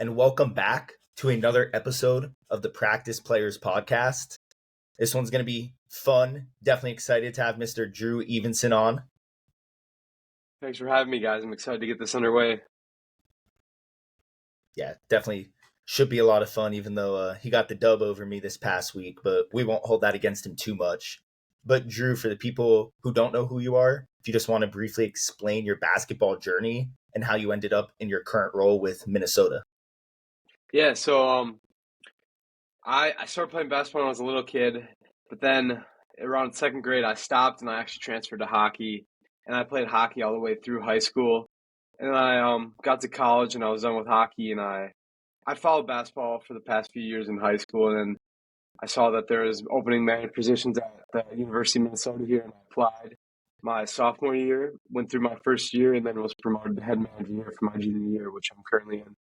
and welcome back to another episode of the Practice Players Podcast. This one's going to be fun. Definitely excited to have Mr. Drew Evenson on. Thanks for having me, guys. I'm excited to get this underway. Yeah, definitely should be a lot of fun, even though he got the dub over me this past week, but we won't hold that against him too much. But Drew, for the people who don't know who you are, if you just want to briefly explain your basketball journey and how you ended up in your current role with Minnesota. Yeah, so I started playing basketball when I was a little kid, but then around second grade I stopped and I actually transferred to hockey, and I played hockey all the way through high school. And then I got to college and I was done with hockey, and I followed basketball for the past few years in high school, and then I saw that there was opening manager positions at the University of Minnesota here, and I applied my sophomore year, went through my first year, and then was promoted to head manager here for my junior year, which I'm currently in.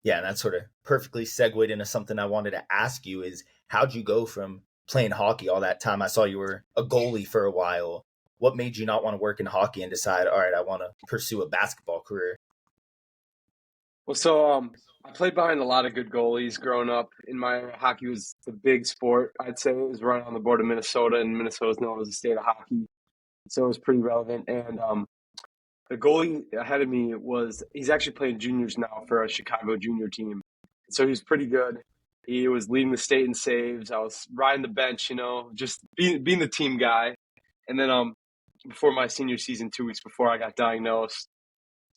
Yeah, and that sort of perfectly segued into something I wanted to ask you is how'd you go from playing hockey all that time? I saw you were a goalie for a while. What made you not want to work in hockey and decide, all right, I want to pursue a basketball career? Well, so I played behind a lot of good goalies growing up. In my area, hockey was the big sport. I'd say it was right on the board of Minnesota, and Minnesota is known as the state of hockey, so it was pretty relevant. And the goalie ahead of me he's actually playing juniors now for a Chicago junior team. So he's pretty good. He was leading the state in saves. I was riding the bench, just being the team guy. And then before my senior season, 2 weeks before, I got diagnosed.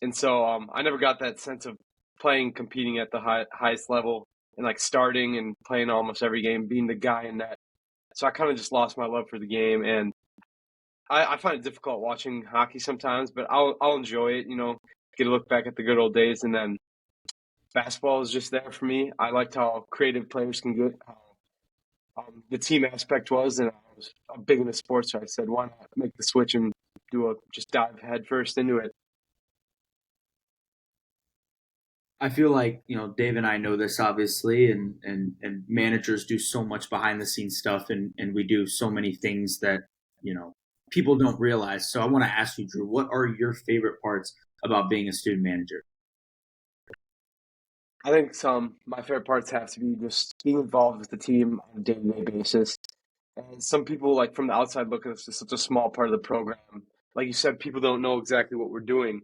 And so I never got that sense of playing, competing at the highest level and like starting and playing almost every game, being the guy in net. So I kind of just lost my love for the game, and I find it difficult watching hockey sometimes, but I'll enjoy it, get a look back at the good old days. And then basketball is just there for me. I liked how creative players can get, how the team aspect was, and I was big into sports, so I said, why not make the switch and just dive headfirst into it. I feel like, Dave and I know this obviously, and managers do so much behind the scenes stuff, and we do so many things that, people don't realize. So I want to ask you, Drew, what are your favorite parts about being a student manager? I think my favorite parts have to be just being involved with the team on a day-to-day basis. And some people, like from the outside, look at us as such a small part of the program. Like you said, people don't know exactly what we're doing.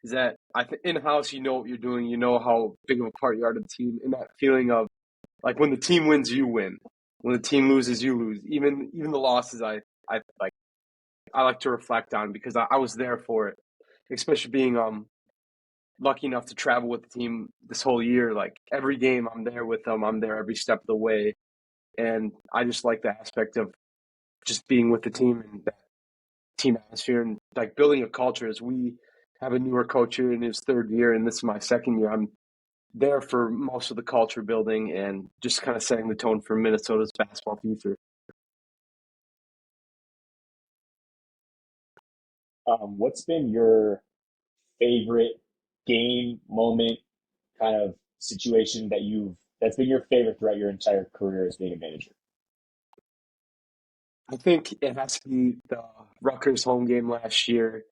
Is that I think in-house, you know what you're doing, you know how big of a part you are to the team, and that feeling of like when the team wins, you win. When the team loses, you lose. Even the losses, I like to reflect on because I was there for it, especially being lucky enough to travel with the team this whole year. Like every game, I'm there with them. I'm there every step of the way, and I just like the aspect of just being with the team and that team atmosphere and like building a culture. As we have a newer coach here in his third year, and this is my second year, I'm there for most of the culture building and just kind of setting the tone for Minnesota's basketball future. What's been your favorite game moment kind of situation that's been your favorite throughout your entire career as being a manager? I think it has to be the Rutgers home game last year.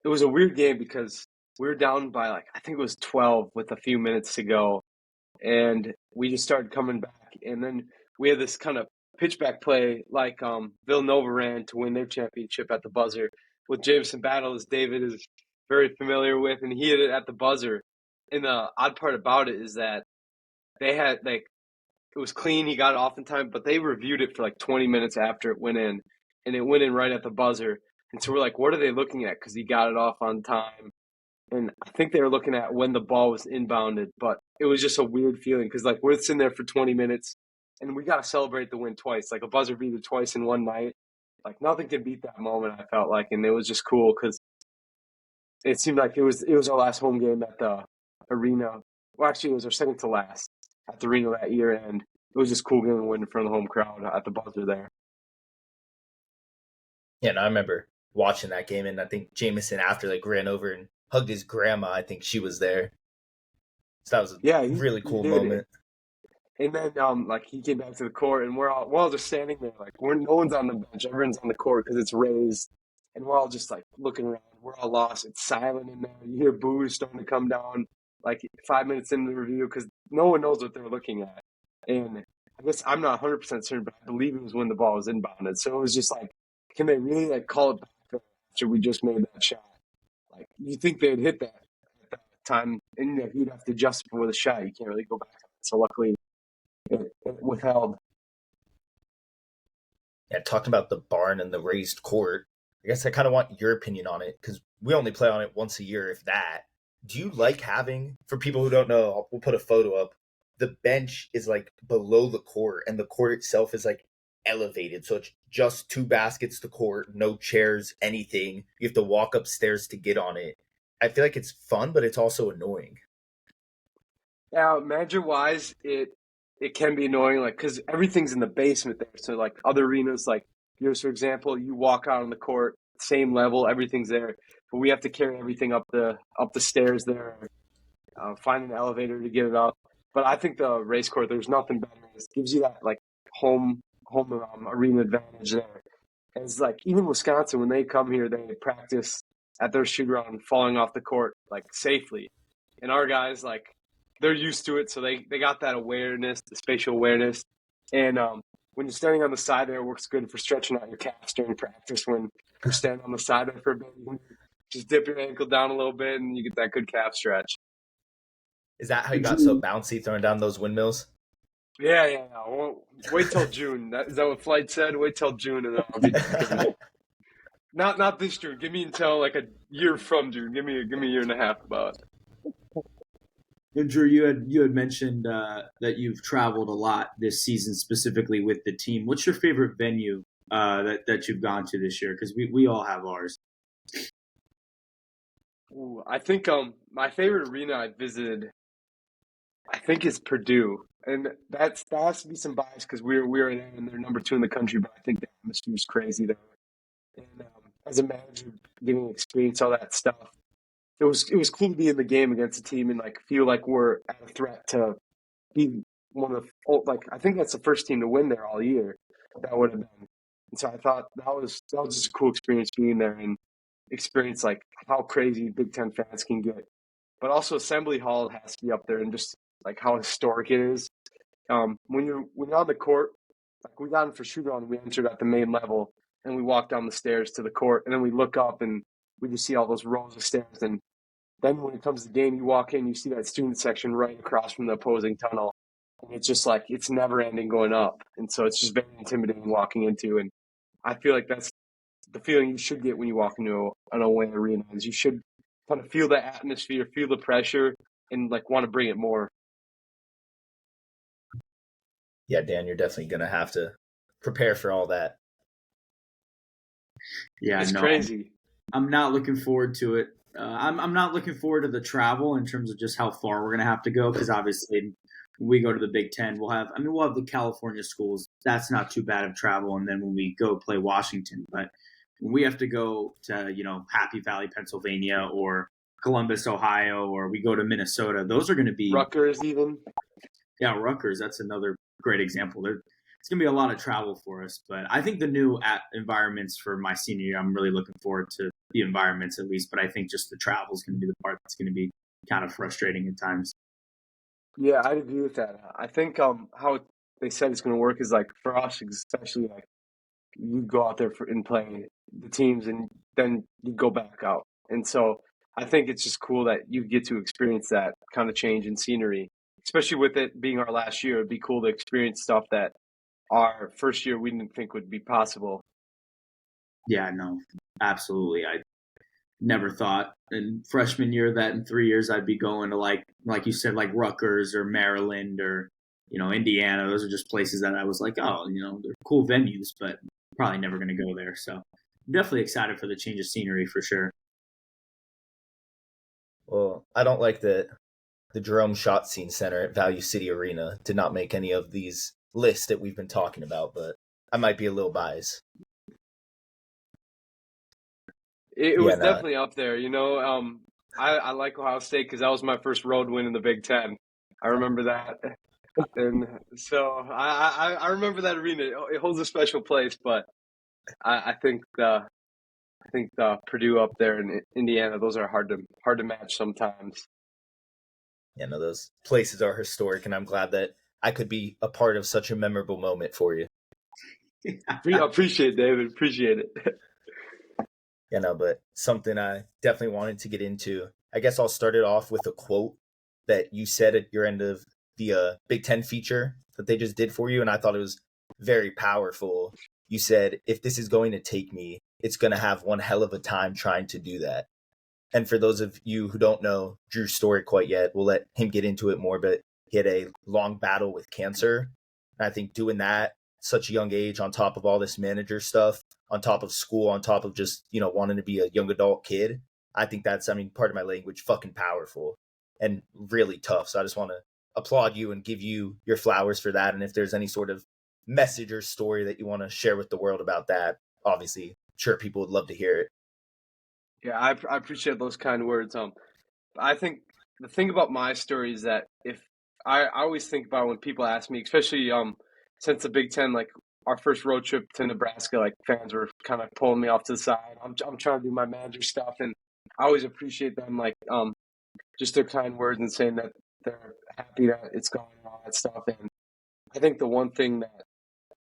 It was a weird game because we were down by I think it was 12 with a few minutes to go, and we just started coming back, and then we had this kind of pitchback play like Villanova ran to win their championship at the buzzer with Jameson Battle, as David is very familiar with, and he hit it at the buzzer. And the odd part about it is that they had it was clean, he got it off in time, but they reviewed it for 20 minutes after it went in, and it went in right at the buzzer. And so we're like, what are they looking at? Because he got it off on time. And I think they were looking at when the ball was inbounded, but it was just a weird feeling because we're sitting there for 20 minutes and we got to celebrate the win twice, like a buzzer beater twice in one night. Like nothing can beat that moment, I felt like, and it was just cool because it seemed like it was our last home game at the arena. Well, actually, it was our second to last at the arena that year, and it was just cool getting a win in front of the home crowd at the buzzer there. Yeah, and I remember watching that game, and I think Jameson after ran over and hugged his grandma. I think she was there. So that was a really cool moment. And then he came back to the court, and we're all just standing there, no one's on the bench, everyone's on the court because it's raised, and we're all just looking around. We're all lost. It's silent in there. You hear boos starting to come down, like 5 minutes into the review because no one knows what they're looking at. And I guess I'm not 100% certain, but I believe it was when the ball was inbounded. So it was just like, can they really like call it back after we just made that shot? Like you think they'd hit that at that time, and you'd have to adjust before the shot. You can't really go back. So luckily, it withheld. Yeah, talking about the barn and the raised court, I guess I kind of want your opinion on it because we only play on it once a year, if that. Do you like having, for people who don't know, we'll put a photo up, the bench is like below the court and the court itself is like elevated. So it's just two baskets to court, no chairs, anything. You have to walk upstairs to get on it. I feel like it's fun, but it's also annoying. Now, manager-wise, it can be annoying, like because everything's in the basement there. So like other arenas, like yours, for example, you walk out on the court, same level, everything's there, but we have to carry everything up the stairs there, find an elevator to get it up. But I think the race court, there's nothing better. It gives you that like home arena advantage there. And it's like even Wisconsin, when they come here, they practice at their shoot around falling off the court like safely. And our guys like they're used to it, so they got that awareness, the spatial awareness. And when you're standing on the side there, it works good for stretching out your calves during practice. When you're standing on the side there for a bit, you just dip your ankle down a little bit, and you get that good calf stretch. Is that how you got so bouncy throwing down those windmills? Yeah. Wait till June. Is that what Flight said? Wait till June, and then I'll be good. Not this June. Give me until like a year from June. Give me a year and a half about it. And Drew, you had mentioned that you've traveled a lot this season, specifically with the team. What's your favorite venue that you've gone to this year? Because we all have ours. Ooh, I think my favorite arena I visited, I think is Purdue, and that has to be some bias because we're there and they're number 2 in the country. But I think the atmosphere is crazy there, and as a manager, getting to experience all that stuff. It was cool to be in the game against a team and like feel like we're at a threat to be one of like I think that's the first team to win there all year. That would have been, and so I thought that was just a cool experience being there and experience like how crazy Big Ten fans can get. But also Assembly Hall has to be up there and just like how historic it is. When you're on the court, like we got in for shoot on, we entered at the main level and we walked down the stairs to the court and then we look up and we just see all those rows of stairs. And then when it comes to the game, you walk in, you see that student section right across from the opposing tunnel. And it's just like, it's never ending going up. And so it's just very intimidating walking into. And I feel like that's the feeling you should get when you walk into an away arena is you should kind of feel the atmosphere, feel the pressure, and like want to bring it more. Yeah, Dan, you're definitely going to have to prepare for all that. Yeah, it's crazy. I'm not looking forward to it. I'm not looking forward to the travel in terms of just how far we're going to have to go because obviously when we go to the Big Ten, we'll have the California schools. That's not too bad of travel. And then when we go play Washington, but when we have to go to, Happy Valley, Pennsylvania or Columbus, Ohio, or we go to Minnesota, those are going to be Rutgers even. Yeah, Rutgers. That's another great example. It's going to be a lot of travel for us, but I think the new environments for my senior year, I'm really looking forward to the environments at least, but I think just the travel is going to be the part that's going to be kind of frustrating at times. Yeah, I'd agree with that. I think how they said it's going to work is like for us, especially like you go out there and play the teams and then you go back out. And so I think it's just cool that you get to experience that kind of change in scenery, especially with it being our last year. It'd be cool to experience stuff that our first year we didn't think would be possible. Yeah, no, absolutely. I never thought in freshman year that in 3 years I'd be going to like you said, like Rutgers or Maryland or, Indiana. Those are just places that I was like, oh, they're cool venues, but probably never going to go there. So I'm definitely excited for the change of scenery for sure. Well, I don't like that the Jerome Scene Center at Value City Arena did not make any of these lists that we've been talking about, but I might be a little biased. It was definitely up there. I like Ohio State because that was my first road win in the Big Ten. I remember that. And so I remember that arena. It holds a special place, but I think the Purdue up there in Indiana, those are hard to match sometimes. You know, those places are historic, and I'm glad that I could be a part of such a memorable moment for you. Appreciate it, David. Appreciate it. You know, but something I definitely wanted to get into. I guess I'll start it off with a quote that you said at your end of the Big Ten feature that they just did for you, and I thought it was very powerful. You said, "If this is going to take me, it's going to have one hell of a time trying to do that." And for those of you who don't know Drew's story quite yet, we'll let him get into it more, but he had a long battle with cancer. And I think doing that at such a young age, on top of all this manager stuff, on top of school, on top of just, you know, wanting to be a young adult kid, I think that's, I mean, part of my language, fucking powerful and really tough. So I just want to applaud you and give you your flowers for that. And if there's any sort of message or story that you want to share with the world about that, obviously, I'm sure people would love to hear it. Yeah, I appreciate those kind words. I think the thing about my story is that if I always think about when people ask me, especially since the Big Ten, like our first road trip to Nebraska, like fans were kind of pulling me off to the side. I'm trying to do my manager stuff, and I always appreciate them like just their kind words and saying that they're happy that it's going and all that stuff. And I think the one thing that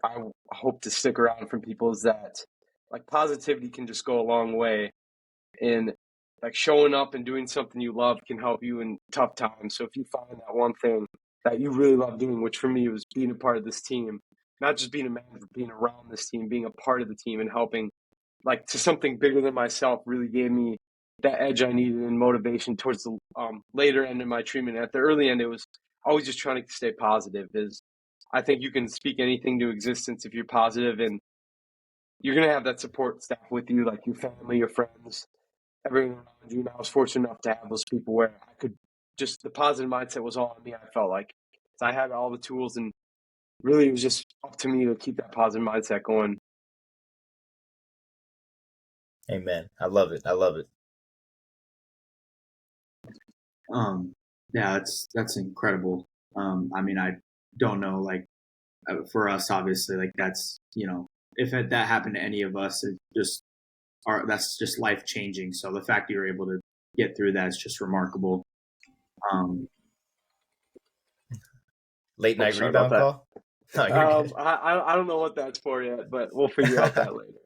I hope to stick around from people is that like positivity can just go a long way, and like showing up and doing something you love can help you in tough times. So if you find that one thing that you really love doing, which for me was being a part of this team, not just being a manager, but being around this team, being a part of the team and helping like to something bigger than myself, really gave me that edge I needed and motivation towards the later end of my treatment. At the early end, it was always just trying to stay positive. Is I think you can speak anything to existence if you're positive, and you're gonna have that support staff with you, like your family, your friends, everyone around you. And I was fortunate enough to have those people where I could just the positive mindset was all on me. I felt like so I had all the tools, and really it was just up to me to keep that positive mindset going. Amen. I love it. I love it. Yeah, that's incredible. I mean, I don't know, like for us, obviously, like that's, you know, if that happened to any of us, that's just life changing. So the fact that you're able to get through that is just remarkable. Late night Sorry about rebound that. call? No, you're good. I don't know what that's for yet, but we'll figure out that later.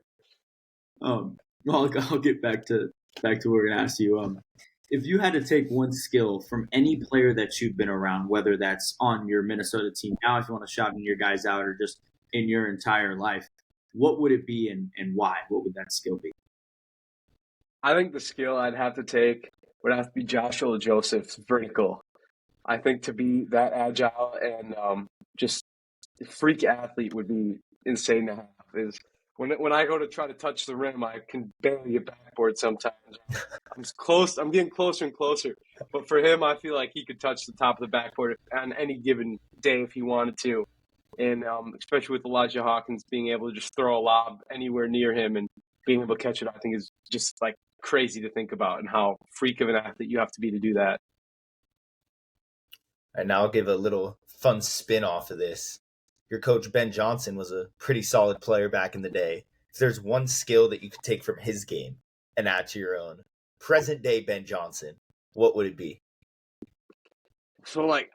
Well, I'll get back to what we're gonna ask you. If you had to take one skill from any player that you've been around, whether that's on your Minnesota team now, if you want to shout your guys out, or just in your entire life, what would it be and why? What would that skill be? I think the skill I'd have to take would have to be Joshua Joseph's vertical. I think to be that agile and just freak athlete would be insane to have. Is when I go to try to touch the rim, I can barely get backboard sometimes. I'm close. I'm getting closer and closer. But for him, I feel like he could touch the top of the backboard on any given day if he wanted to. And especially with Elijah Hawkins being able to just throw a lob anywhere near him and being able to catch it, I think is just like crazy to think about, and how freak of an athlete you have to be to do that. And now I'll give a little fun spin off of this. Your coach, Ben Johnson, was a pretty solid player back in the day. If there's one skill that you could take from his game and add to your own, present day Ben Johnson, what would it be? So like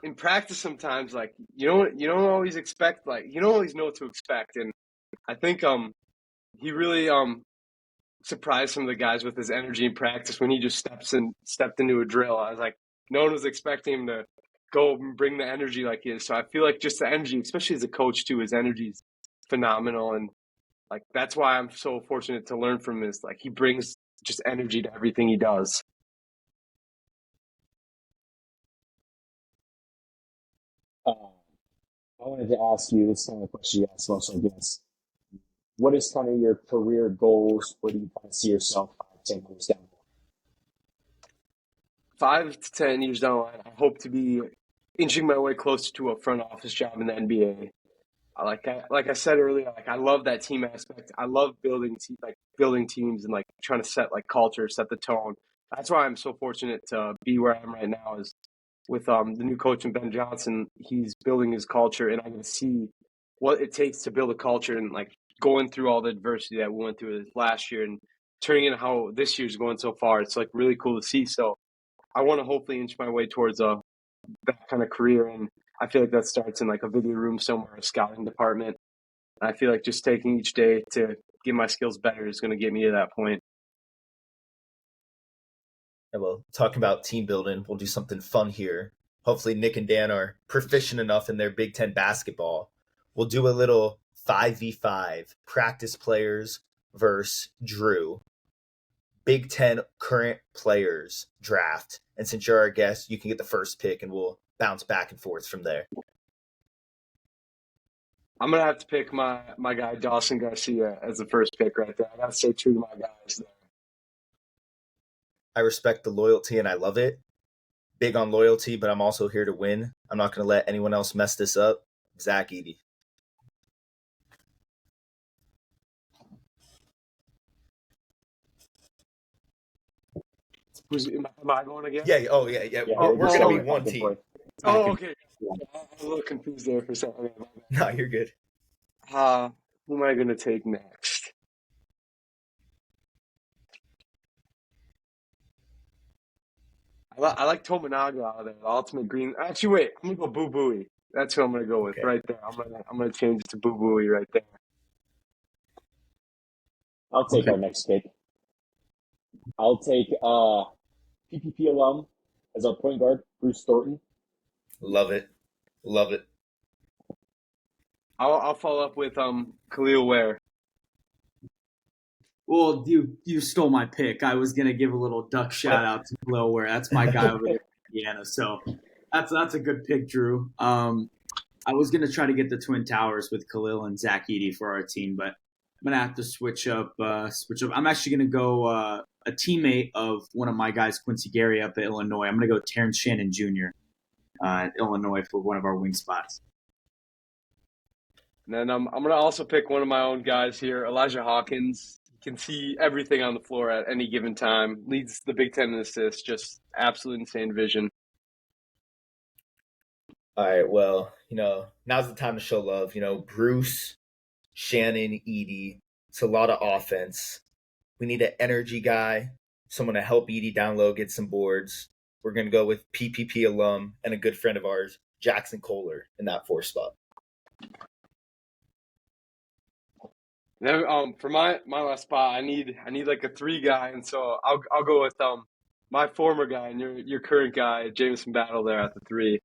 in practice sometimes, like you don't always expect, like you don't always know what to expect, and I think he really surprised some of the guys with his energy in practice when he just stepped into a drill. I was like, no one was expecting him to go and bring the energy like he is. So I feel like just the energy, especially as a coach too, his energy is phenomenal, and like that's why I'm so fortunate to learn from him. Is like he brings just energy to everything he does. I wanted to ask you this kind of question you asked most, I guess. What is kind of your career goals? Where do you kind of see yourself 5, 10 years down? 5 to 10 years down the line, I hope to be inching my way closer to a front office job in the NBA. Like I said earlier, like I love that team aspect. I love building teams and like trying to set like culture, set the tone. That's why I'm so fortunate to be where I am right now. Is with the new coach and Ben Johnson, he's building his culture, and I can see what it takes to build a culture, and like going through all the adversity that we went through last year and turning into how this year's going so far. It's like really cool to see. So I want to hopefully inch my way towards that kind of career. And I feel like that starts in like a video room somewhere, a scouting department. And I feel like just taking each day to get my skills better is going to get me to that point. Yeah, well, talking about team building, we'll do something fun here. Hopefully, Nick and Dan are proficient enough in their Big Ten basketball. We'll do a little 5v5 practice players versus Drew. Big Ten current players draft. And since you're our guest, you can get the first pick and we'll bounce back and forth from there. I'm going to have to pick my guy, Dawson Garcia, as the first pick right there. I got to stay true to my guys there. I respect the loyalty and I love it. Big on loyalty, but I'm also here to win. I'm not going to let anyone else mess this up. Zach Edey. Am I going again? Yeah. Oh, yeah. Yeah, We're just going to go be one back and team. forth. Oh, okay. I'm a little confused there for a second. No, you're good. Who am I going to take next? I like Tominaga out of there, the ultimate green. Actually, wait, I'm gonna go Boo Booey. That's who I'm gonna go with right there. I'm gonna change it to Boo Booey right there. I'll take our next pick. I'll take PPP alum as our point guard, Bruce Thornton. Love it. Love it. I'll follow up with Khalil Ware. Well, you stole my pick. I was gonna give a little duck shout out to Khalil Ware. That's my guy over there in Indiana. So that's a good pick, Drew. I was gonna try to get the Twin Towers with Khalil and Zach Edey for our team, but I'm gonna have to switch up. I'm actually gonna go a teammate of one of my guys, Quincy Gary, up at Illinois. I'm gonna go Terrence Shannon Jr. At Illinois for one of our wing spots. And then I'm gonna also pick one of my own guys here, Elijah Hawkins. He can see everything on the floor at any given time. Leads the Big Ten in assists. Just absolute insane vision. All right. Well, now's the time to show love. Bruce, Shannon, Edey. It's a lot of offense. We need an energy guy, someone to help Edey down low, get some boards. We're going to go with PPP alum and a good friend of ours, Jackson Kohler, in that 4 spot. Then for my last spot, I need like a 3 guy, and so I'll go with my former guy and your current guy, Jameson Battle there at the 3.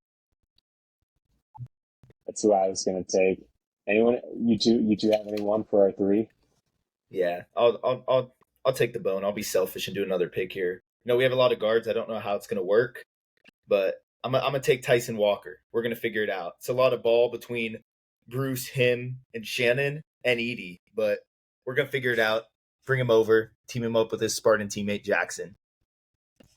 That's who I was going to take. Anyone? You two have anyone for our 3? Yeah, I'll take the bone. I'll be selfish and do another pick here. We have a lot of guards. I don't know how it's going to work, but I'm gonna take Tyson Walker. We're gonna figure it out. It's a lot of ball between Bruce, him, and Shannon and Edey, but we're gonna figure it out. Bring him over, team him up with his Spartan teammate Jackson.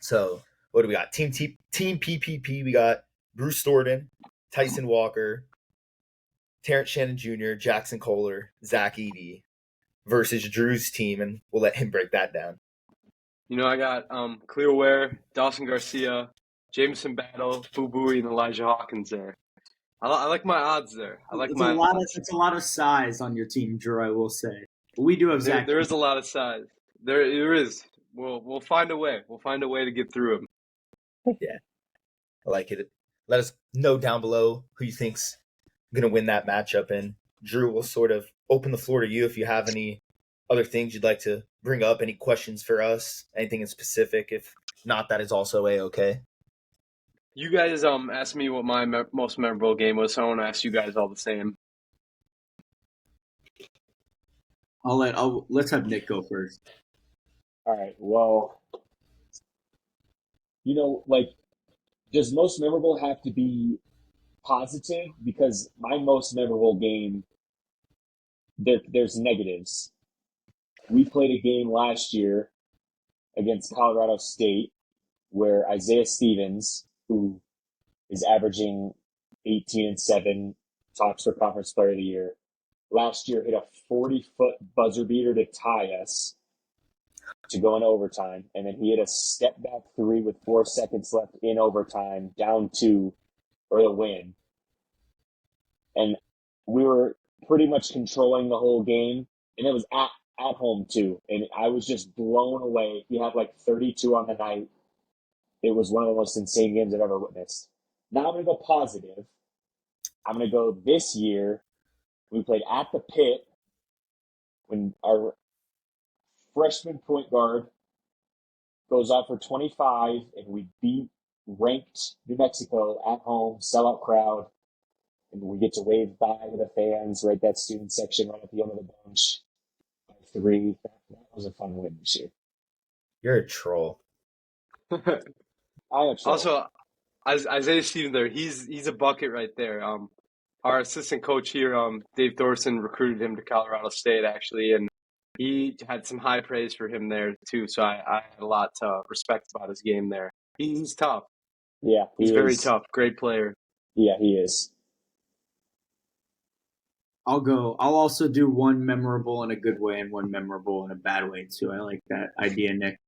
So what do we got? Team PPP. We got Bruce Thornton, Tyson Walker, Terrence Shannon Jr., Jackson Kohler, Zach Edey versus Drew's team, and we'll let him break that down. I got Khalil Ware, Dawson Garcia, Jameson Battle, Boo Booey, and Elijah Hawkins there. I like my odds there. It's a lot of size on your team, Drew, I will say. But we do have Zach. There is a lot of size. There is. We'll find a way. We'll find a way to get through them. Yeah, I like it. Let us know down below who you think's gonna win that matchup, and Drew will sort of open the floor to you if you have any other things you'd like to bring up, any questions for us, anything in specific. If not, that is also a-okay. You guys asked me what my most memorable game was, so I want to ask you guys all the same. Let's have Nick go first. All right. Well, does most memorable have to be positive? Because my most memorable game, there's negatives. We played a game last year against Colorado State where Isaiah Stevens, who is averaging 18-7, talks for Conference Player of the Year, last year hit a 40-foot buzzer beater to tie us to go into overtime, and then he hit a step-back 3 with 4 seconds left in overtime, down 2 for the win. And we were pretty much controlling the whole game, and it was at home too, and I was just blown away. He had like 32 on the night. It was one of the most insane games I've ever witnessed. Now I'm going to go positive. I'm going to go this year. We played at the Pit when our freshman point guard goes off for 25, and we beat ranked New Mexico at home, sellout crowd, and we get to wave bye to the fans, right? That student section right at the end of the bench. By 3. That was a fun win this year. You're a troll. I am a troll. Also, Isaiah Stevens there, he's a bucket right there. Our assistant coach here, Dave Thorson, recruited him to Colorado State actually, and he had some high praise for him there too. So I had a lot to respect about his game there. He's tough. Yeah, he's very tough. Great player. Yeah, he is. I'll also do one memorable in a good way and one memorable in a bad way too. I like that idea, Nick.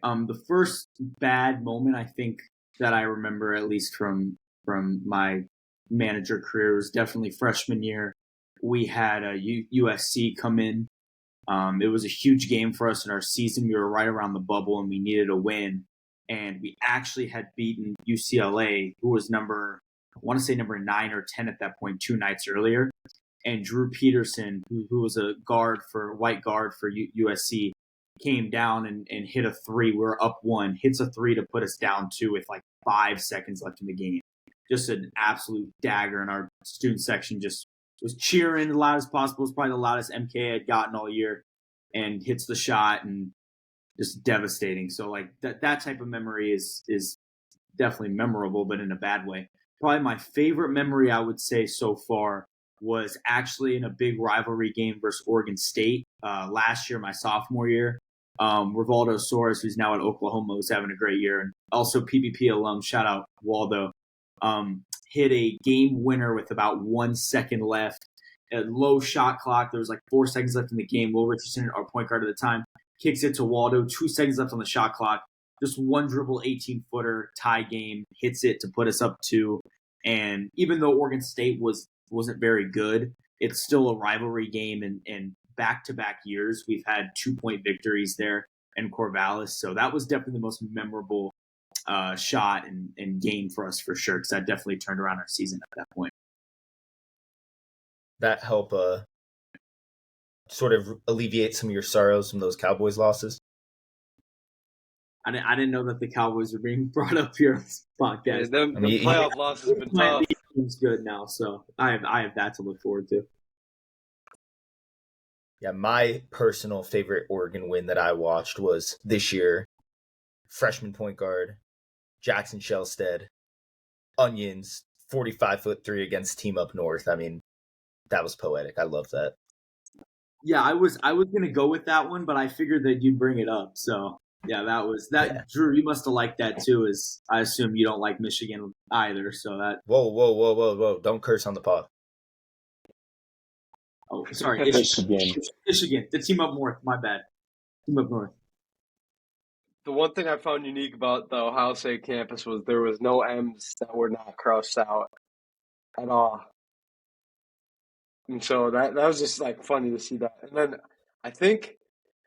The first bad moment I think that I remember, at least from my manager career, was definitely freshman year. We had a USC come in. It was a huge game for us in our season. We were right around the bubble and we needed a win. And we actually had beaten UCLA, who was number 9 or 10 at that point, 2 nights earlier. And Drew Peterson, who was a white guard for USC, came down and hit a 3. We were up 1, hits a 3 to put us down 2 with like 5 seconds left in the game. Just an absolute dagger, and our student section just was cheering as loud as possible. It was probably the loudest MK had gotten all year, and hits the shot, and just devastating. So like that type of memory is definitely memorable, but in a bad way. Probably my favorite memory, I would say so far, was actually in a big rivalry game versus Oregon State last year, my sophomore year. Rivaldo Soares, who's now at Oklahoma, was having a great year, and also PPP alum, shout out Waldo, hit a game winner with about 1 second left. A low shot clock. There was like 4 seconds left in the game. Will Richardson, our point guard at the time, kicks it to Waldo. 2 seconds left on the shot clock. Just one dribble, 18-footer, tie game, hits it to put us up 2. And even though Oregon State wasn't very good, it's still a rivalry game, and back-to-back years we've had 2-point victories there in Corvallis. So that was definitely the most memorable shot and game for us for sure, because that definitely turned around our season at that point. That help sort of alleviate some of your sorrows from those Cowboys losses? I didn't know that the Cowboys were being brought up here on this podcast. Yeah, the playoff losses have been tough. Team's good now, so I have that to look forward to. Yeah, my personal favorite Oregon win that I watched was this year. Freshman point guard, Jackson Shellstead, Onions, 45-foot 3 against Team Up North. I mean, that was poetic. I love that. Yeah, I was gonna go with that one, but I figured that you'd bring it up. So yeah, that was that. Yeah. Drew, you must have liked that too. As I assume you don't like Michigan either. So that. Whoa! Don't curse on the pod. Oh, sorry, Michigan. The Team Up North. My bad. Team Up North. The one thing I found unique about the Ohio State campus was there was no M's that were not crossed out at all. And so that was just like funny to see that. And then I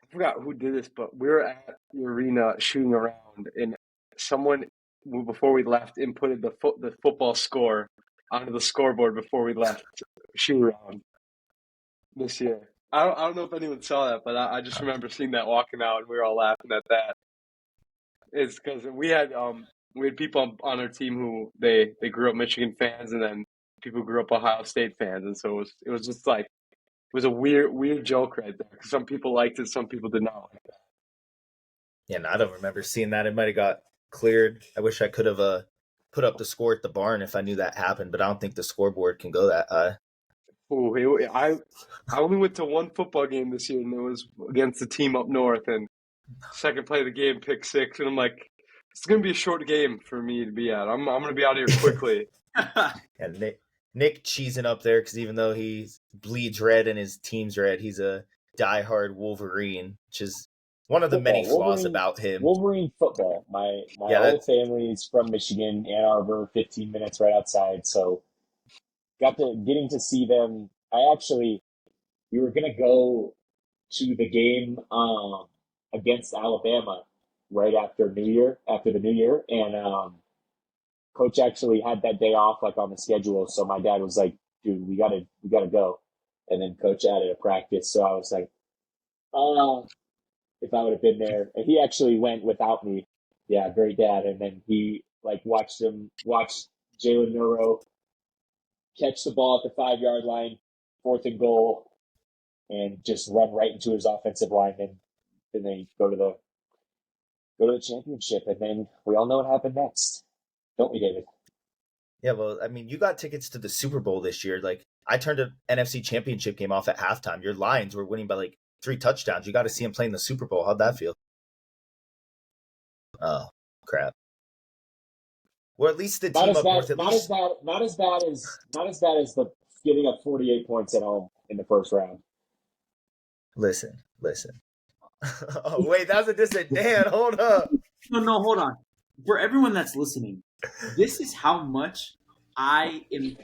forgot who did this, but we were at the arena shooting around, and someone before we left inputted the football score onto the scoreboard before we left shoot around this year. I don't know if anyone saw that, but I just remember seeing that walking out, and we were all laughing at that. It's because we had people on our team who they grew up Michigan fans, and then people grew up Ohio State fans, and so it was just like it was a weird joke right there. Because some people liked it, some people did not like that. Yeah, no, I don't remember seeing that. It might have got cleared. I wish I could have put up the score at the barn if I knew that happened, but I don't think the scoreboard can go that high. Ooh, I only went to one football game this year, and it was against the Team Up North, and second play of the game, pick 6, and I'm like, it's going to be a short game for me to be at. I'm going to be out of here quickly. And Nick cheesing up there because even though he bleeds red and his team's red, he's a diehard Wolverine, which is one of the many flaws about him. Wolverine football. My whole family's from Michigan, Ann Arbor, 15 minutes right outside. So getting to see them. We were going to go to the game against Alabama, right after the New Year, and coach actually had that day off like on the schedule. So my dad was like, "Dude, we gotta go," and then coach added a practice. So I was like, if I would have been there, and he actually went without me. Yeah, great dad. And then he like watched Jalen Nuro catch the ball at the 5 yard line, 4th and goal, and just run right into his offensive lineman, and then go to the championship. And then we all know what happened next, don't we, David? Yeah, well, I mean, you got tickets to the Super Bowl this year. Like, I turned an NFC Championship game off at halftime. Your Lions were winning by like 3 touchdowns. You got to see them playing the Super Bowl. How'd that feel? Oh, crap. Well, at least the team up north. Not as bad as the giving up 48 points at home in the first round. Listen. Oh, wait, that's a dissent. Dan, hold up. No, hold on. For everyone that's listening, this is how much I am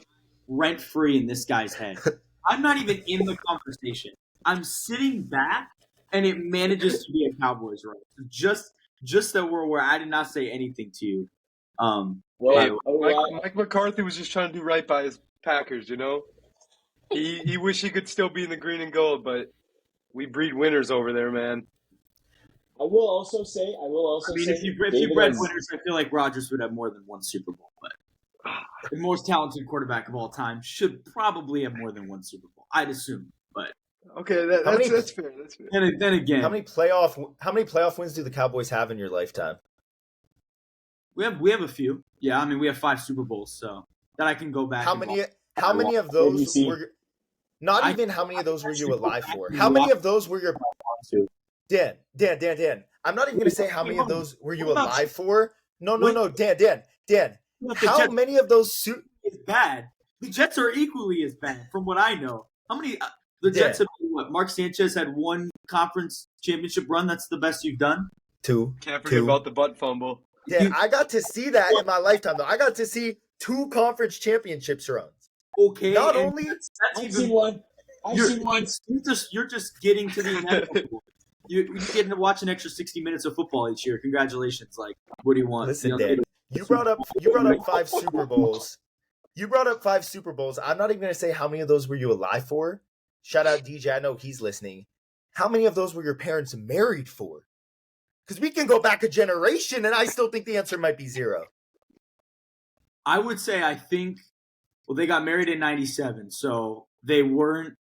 rent-free in this guy's head. I'm not even in the conversation. I'm sitting back, and it manages to be a Cowboys right. Just that we're where I did not say anything to you. Mike McCarthy was just trying to do right by his Packers, you know? He wish he could still be in the green and gold, but we breed winners over there, man. I will also say, if you bred winners, I feel like Rodgers would have more than one Super Bowl. But the most talented quarterback of all time should probably have more than one Super Bowl, I'd assume. But okay, that's fair. That's fair. Then again, how many playoff wins do the Cowboys have in your lifetime? We have a few. Yeah, I mean we have 5 Super Bowls, so that I can go back. How many of those were? Not even how many of those were you alive for? How many of those were your? Dan. I'm not even going to say how many of those were you alive for. No, Dan. How many of those is bad? The Jets are equally as bad, from what I know. How many? The Jets have what? Mark Sanchez had 1 conference championship run. That's the best you've done. 2. Can't forget about the butt fumble. Dan, I got to see that in my lifetime, though. I got to see 2 conference championships runs. Okay. Not only I've seen one. You're just getting to the inevitable. You're getting to watch an extra 60 minutes of football each year. Congratulations! Like, what do you want? Listen, Dan, you brought up 5 Super Bowls. You brought up 5 Super Bowls. I'm not even going to say how many of those were you alive for. Shout out DJ. I know he's listening. How many of those were your parents married for? Because we can go back a generation, and I still think the answer might be 0. I would say they got married in 97, so they weren't.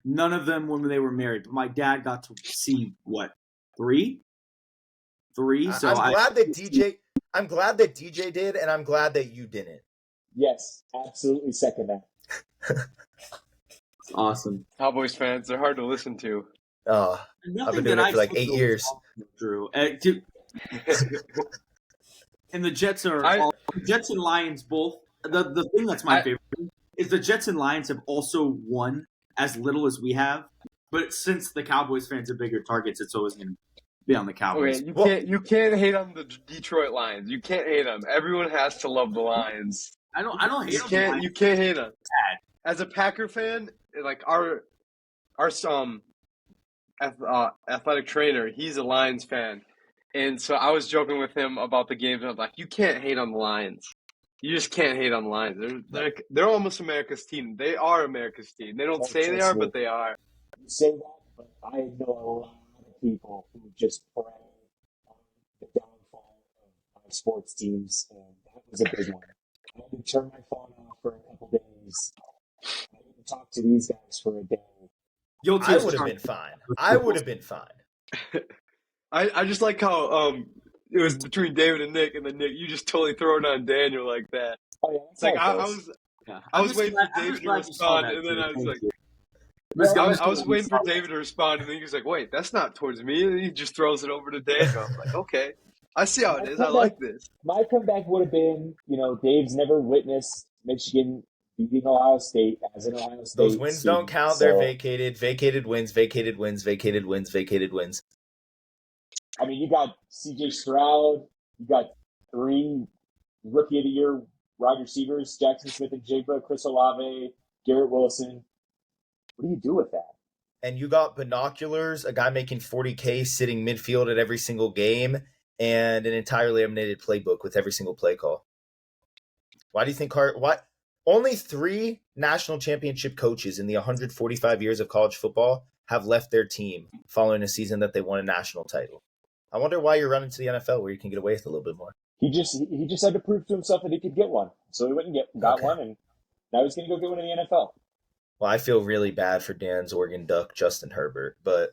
None of them when they were married. But my dad got to see, 3? 3? So I'm glad that DJ did, and I'm glad that you didn't. Yes, absolutely second that. Awesome. Cowboys fans, they're hard to listen to. Oh, I've been doing it for like 8 years. Drew. And the Jets Jets and Lions both. The thing that's my favorite is the Jets and Lions have also won as little as we have, but since the Cowboys fans are bigger targets, it's always going to be on the Cowboys. Okay, you can't hate on the Detroit Lions. You can't hate them. Everyone has to love the Lions. I don't hate them. You can't hate them. As a Packer fan, like our athletic trainer, he's a Lions fan, and so I was joking with him about the games. And I'm like, you can't hate on the Lions. You just can't hate on the Lions. They're almost America's team. They are America's team. They don't say they are, but they are. You say that, but I know a lot of people who just prey on the downfall of my sports teams, and that was a big one. I had to turn my phone off for a couple days. I didn't talk to these guys for a day. I would have been fine. I just like how it was between David and Nick, and then Nick, you just totally throw it on Daniel like that. Oh, yeah, it's like I was waiting for David to respond, and then I was like, I was waiting for David to respond, and then he was like, wait, that's not towards me, and he just throws it over to Daniel. I'm like, okay, I see how it is. I like this. My comeback would have been, Dave's never witnessed Michigan beating Ohio State as an Ohio State. Those wins don't count. They're vacated. Vacated wins. Vacated wins. Vacated wins. Vacated wins. I mean, you got C.J. Stroud. You got 3 Rookie of the Year wide receivers: Jackson Smith and Jigba, Chris Olave, Garrett Wilson. What do you do with that? And you got binoculars, a guy making $40K sitting midfield at every single game, and an entirely eliminated playbook with every single play call. Why do you think what only 3 national championship coaches in the 145 years of college football have left their team following a season that they won a national title? I wonder why you're running to the NFL where you can get away with a little bit more. He just had to prove to himself that he could get one. So he went and got one, and now he's going to go get one in the NFL. Well, I feel really bad for Dan's Oregon Duck, Justin Herbert, but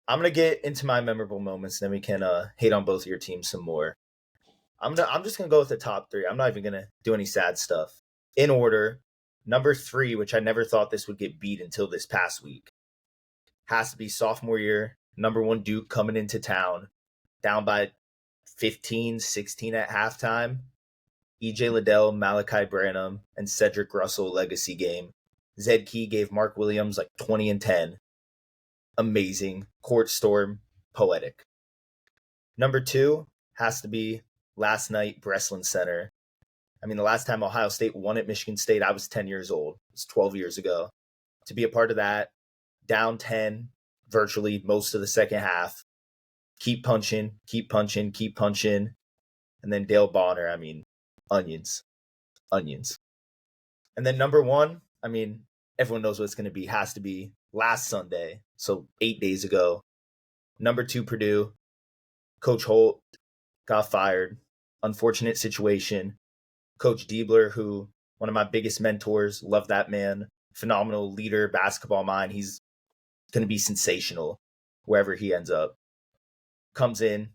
I'm going to get into my memorable moments, and then we can hate on both of your teams some more. I'm just going to go with the top 3. I'm not even going to do any sad stuff. In order, number 3, which I never thought this would get beat until this past week, has to be sophomore year, number 1 Duke coming into town, down by 15, 16 at halftime. E.J. Liddell, Malachi Branham, and Cedric Russell legacy game. Zed Key gave Mark Williams like 20 and 10. Amazing. Court storm. Poetic. Number 2 has to be last night, Breslin Center. I mean, the last time Ohio State won at Michigan State, I was 10 years old. It was 12 years ago. To be a part of that, down 10, virtually most of the second half. Keep punching, keep punching, keep punching. And then Dale Bonner, I mean, onions. And then number 1, I mean, everyone knows what it's going to be. Has to be last Sunday, so 8 days ago. Number 2, Purdue. Coach Holt got fired. Unfortunate situation. Coach Diebler, who one of my biggest mentors, love that man. Phenomenal leader, basketball mind. He's going to be sensational wherever he ends up. Comes in,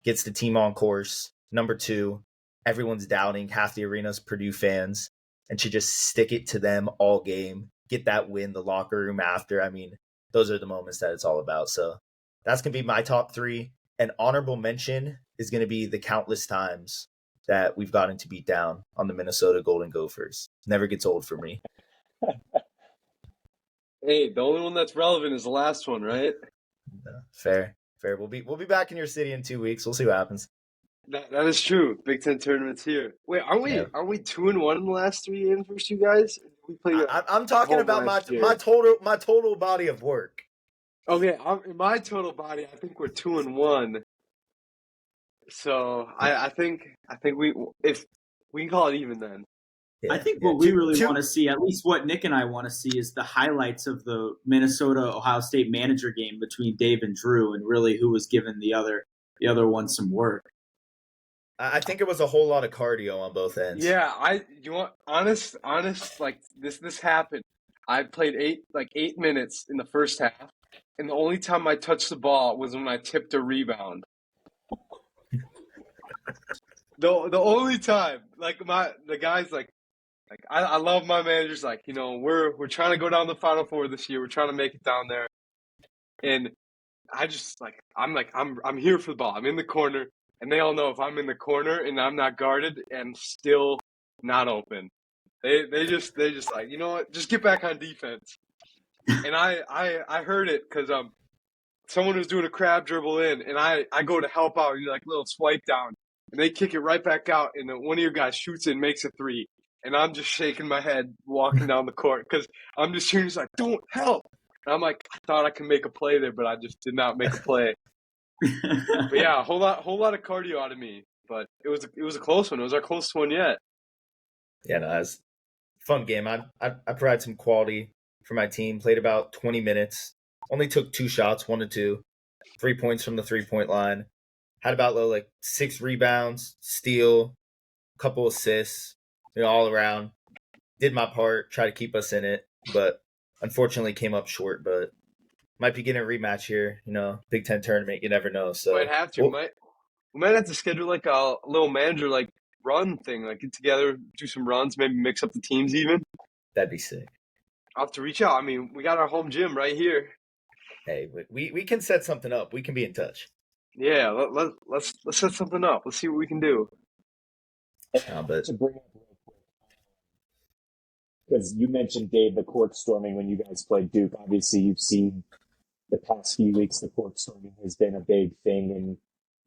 gets the team on course. Number 2, everyone's doubting. Half the arena's Purdue fans, and should just stick it to them all game. Get that win, the locker room after. I mean, those are the moments that it's all about. So that's going to be my top 3. An honorable mention is going to be the countless times that we've gotten to beat down on the Minnesota Golden Gophers. Never gets old for me. Hey, the only one that's relevant is the last one, right? Fair. We'll be back in your city in 2 weeks. We'll see what happens. That is true. Big Ten tournament's here. Wait, aren't we 2-1 in the last 3 games versus you guys? We play. I'm talking about my total body of work. Okay, in my total body, I think we're 2-1. So I think if we can call it even then. I think what we really want to see, at least what Nick and I want to see, is the highlights of the Minnesota-Ohio State manager game between Dave and Drew, and really who was giving the other one some work. I think it was a whole lot of cardio on both ends. Yeah, you want honest, like this happened. I played 8 minutes in the first half, and the only time I touched the ball was when I tipped a rebound. The only time, the guys I love my managers. Like, you know, we're trying to go down the Final Four this year. We're trying to make it down there, and I just I'm here for the ball. I'm in the corner, and they all know if I'm in the corner and I'm not guarded and still not open, they just like, you know what, just get back on defense. And I heard it because someone was doing a crab dribble in, and I go to help out, and like little swipe down, and they kick it right back out, and then one of your guys shoots it and makes a 3. And I'm just shaking my head walking down the court because I'm just hearing, like, don't help. And I'm like, I thought I could make a play there, but I just did not make a play. But yeah, a whole lot of cardio out of me. But it was a close one. It was our closest one yet. Yeah, no, it was a fun game. I provided some quality for my team. Played about 20 minutes. Only took 2 shots, 1 to 2. 3 points from the 3-point line. Had about 6 rebounds, steal, couple assists. All around. Did my part, try to keep us in it, but unfortunately came up short. But might be getting a rematch here. Big Ten tournament, you never know. So might have to. We might have to schedule like a little manager run thing, like get together, do some runs, maybe mix up the teams even. That'd be sick. I'll have to reach out. I mean, we got our home gym right here. Hey, we can set something up. We can be in touch. Yeah, let's set something up. Let's see what we can do. But to bring up real quick, because you mentioned, Dave, the court storming when you guys played Duke. Obviously, you've seen the past few weeks the court storming has been a big thing in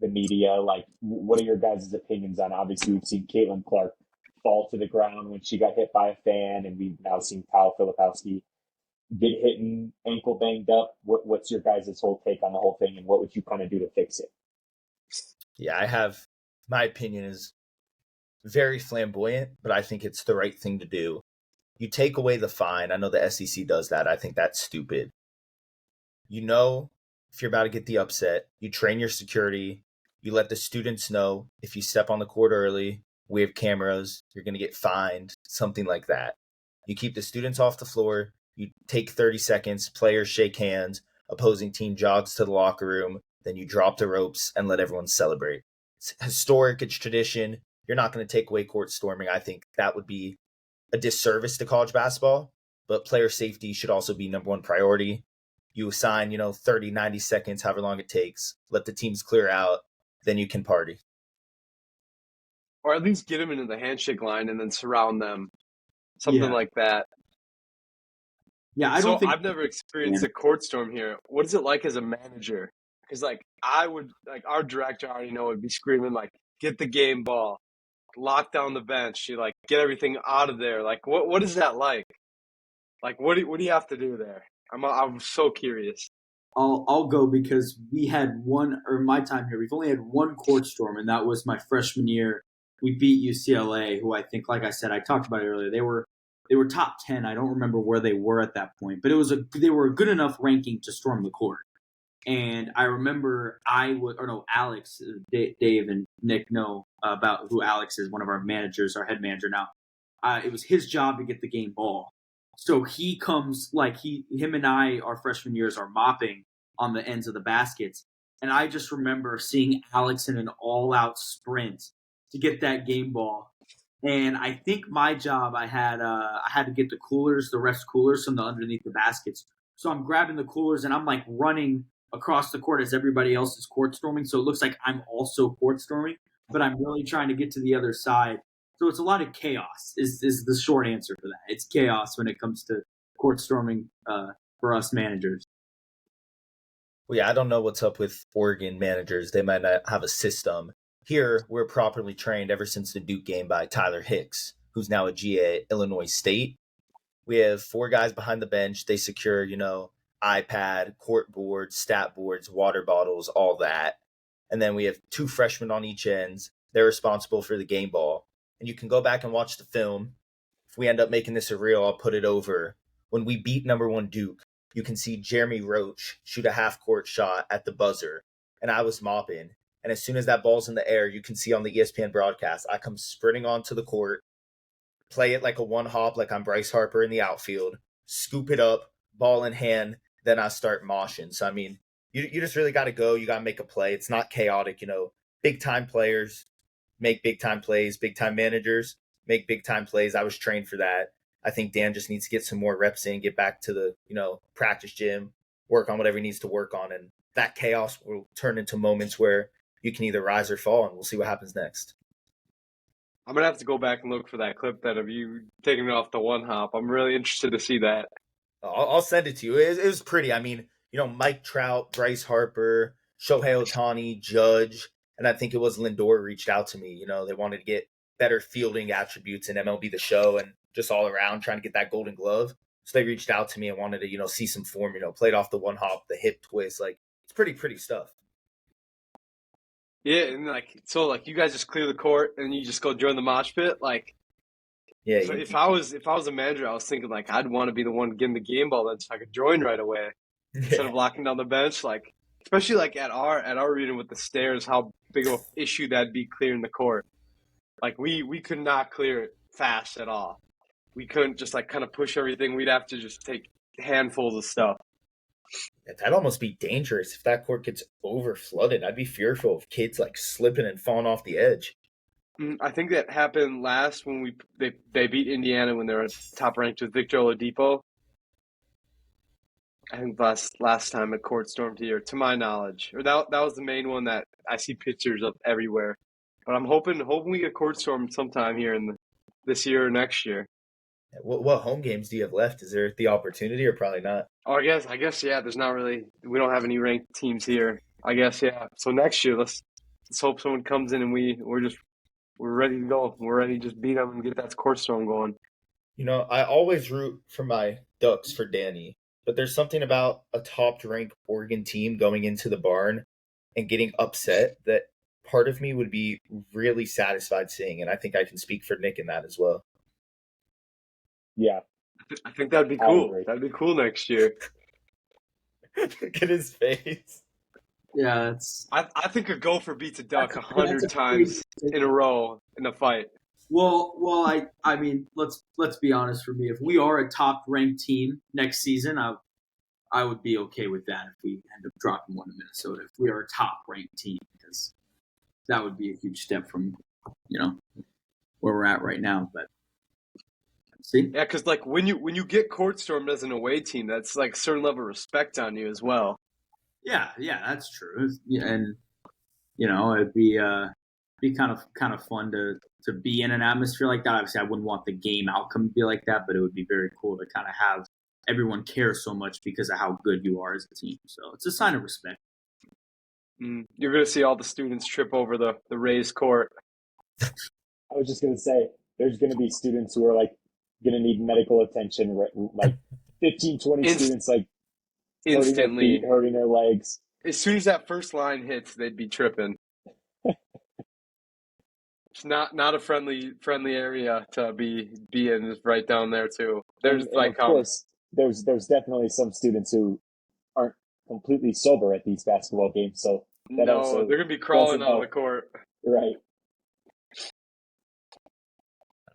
the media. Like, what are your guys' opinions on? Obviously, we've seen Caitlin Clark fall to the ground when she got hit by a fan, and we've now seen Kyle Filipowski get hit and ankle banged up. What's your guys' whole take on the whole thing, and what would you kind of do to fix it? Yeah, I have my opinion is very flamboyant, but I think it's the right thing to do. You take away the fine. I know the SEC does that. I think that's stupid. You know, if you're about to get the upset, you train your security. You let the students know if you step on the court early, we have cameras, you're going to get fined, something like that. You keep the students off the floor. You take 30 seconds, players shake hands, opposing team jogs to the locker room, then you drop the ropes and let everyone celebrate. It's historic, it's tradition. You're not going to take away court storming. I think that would be a disservice to college basketball, but player safety should also be number one priority. You assign, 30, 90 seconds, however long it takes, let the teams clear out, then you can party. Or at least get them into the handshake line and then surround them. Something like that. Yeah, I So don't think I've never experienced a court storm here. What is it like as a manager? Because I would our director, I already know, would be screaming like, "Get the game ball, lock down the bench, you get everything out of there." Like, what is that like? Like, what do you have to do there? I'm so curious. I'll go because we had one, or my time here, we've only had one court storm, and that was my freshman year. We beat UCLA, who I think, like I said, I talked about it earlier. They were top 10. I don't remember where they were at that point, but they were a good enough ranking to storm the court. And I remember Alex, Dave and Nick know about who Alex is, one of our managers, our head manager now. It was his job to get the game ball. So he comes him and I, our freshman years, are mopping on the ends of the baskets. And I just remember seeing Alex in an all-out sprint to get that game ball. And I think my job, I had to get the coolers, the refs coolers from the underneath the baskets. So I'm grabbing the coolers and I'm like running across the court as everybody else is court storming. So it looks like I'm also court storming, but I'm really trying to get to the other side. So it's a lot of chaos is the short answer for that. It's chaos when it comes to court storming for us managers. Well, yeah, I don't know what's up with Oregon managers. They might not have a system. Here, we're properly trained ever since the Duke game by Tyler Hicks, who's now a G at Illinois State. We have 4 guys behind the bench. They secure, iPad, court boards, stat boards, water bottles, all that. And then we have 2 freshmen on each ends. They're responsible for the game ball. And you can go back and watch the film. If we end up making this a reel, I'll put it over. When we beat number 1 Duke, you can see Jeremy Roach shoot a half-court shot at the buzzer. And I was mopping. And as soon as that ball's in the air, you can see on the ESPN broadcast, I come sprinting onto the court, play it like a one hop, like I'm Bryce Harper in the outfield, scoop it up, ball in hand, then I start moshing. So, I mean, you just really got to go. You got to make a play. It's not chaotic. Big time players make big time plays, big time managers make big time plays. I was trained for that. I think Dan just needs to get some more reps in, get back to the, practice gym, work on whatever he needs to work on. And that chaos will turn into moments where you can either rise or fall, and we'll see what happens next. I'm gonna have to go back and look for that clip of you taking it off the one hop. I'm really interested to see that. I'll send it to you. It was pretty. I mean, Mike Trout, Bryce Harper, Shohei Ohtani, Judge, and I think it was Lindor reached out to me. They wanted to get better fielding attributes in MLB The Show and just all around trying to get that Golden Glove. So they reached out to me and wanted to, see some form, played off the one hop, the hip twist. Like, it's pretty stuff. Yeah, and you guys just clear the court and you just go join the mosh pit. Yeah. If I was a manager, I was thinking I'd want to be the one getting the game ball then so I could join right away instead of locking down the bench. Especially at our reading with the stairs, how big of an issue that'd be clearing the court. We could not clear it fast at all. We couldn't just kind of push everything. We'd have to just take handfuls of stuff. That'd almost be dangerous if that court gets over flooded. I'd be fearful of kids slipping and falling off the edge. I think that happened last when they beat Indiana when they were top ranked with Victor Oladipo. I think last time a court stormed here, to my knowledge, or that was the main one that I see pictures of everywhere. But I'm hoping we get court stormed sometime here in this year or next year. What home games do you have left? Is there the opportunity or probably not? Oh, I guess yeah. There's not really. We don't have any ranked teams here. I guess yeah. So next year, let's hope someone comes in and we're ready to go. We're ready to just beat them and get that court storm going. I always root for my Ducks for Danny, but there's something about a top-ranked Oregon team going into the barn and getting upset that part of me would be really satisfied seeing, and I think I can speak for Nick in that as well. Yeah, I think that'd be I cool. agree. That'd be cool next year. Look at his face. Yeah, that's I think a gopher beats a duck that's 100 a times in a row in a fight. well. I mean, let's be honest. For me, if we are a top ranked team next season, I would be okay with that if we end up dropping one to Minnesota. If we are a top ranked team, because that would be a huge step from where we're at right now. But see, Yeah, because like when you get court stormed as an away team, that's like a certain level of respect on you as well. yeah, that's true. Yeah, and it'd be kind of fun to be in an atmosphere like that. Obviously, I wouldn't want the game outcome to be like that, but it would be very cool to kind of have everyone care so much because of how good you are as a team. So it's a sign of respect. You're going to see all the students trip over the raised court. I was just going to say, there's going to be students who are like going to need medical attention, like 15, 20 students like hurting their instantly, feet, hurting their legs. as soon as that first line hits, they'd be tripping. It's not a friendly area to be in. Is right down there too. There's And of course, there's definitely some students who aren't completely sober at these basketball games, so that also they're gonna be crawling doesn't on the help. court. Right.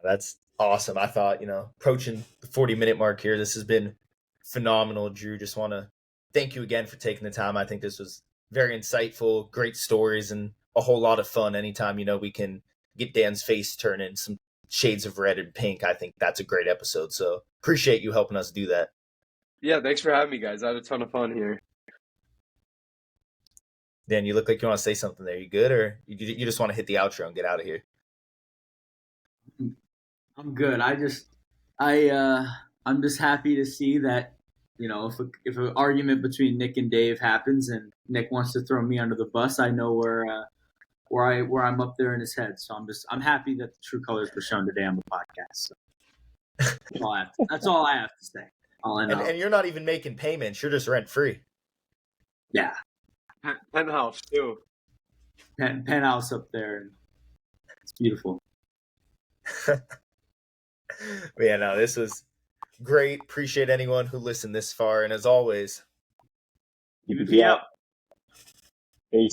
That's awesome. I thought, approaching the 40-minute mark here, this has been phenomenal, Drew. Just want to thank you again for taking the time. I think this was very insightful, great stories, and a whole lot of fun. Anytime, we can get Dan's face turning some shades of red and pink, I think that's a great episode. So appreciate you helping us do that. Yeah, thanks for having me, guys. I had a ton of fun here. Dan, you look like you want to say something there. You good, or you just want to hit the outro and get out of here? I'm good. I'm just happy to see that, if an argument between Nick and Dave happens and Nick wants to throw me under the bus, I know where I'm up there in his head. So I'm happy that the true colors were shown today on the podcast. So that's all I have to say. And you're not even making payments. You're just rent free. Yeah. Penthouse too. Penthouse up there. And it's beautiful. But yeah, no, this was great. Appreciate anyone who listened this far. And as always, Keep it up. Peace.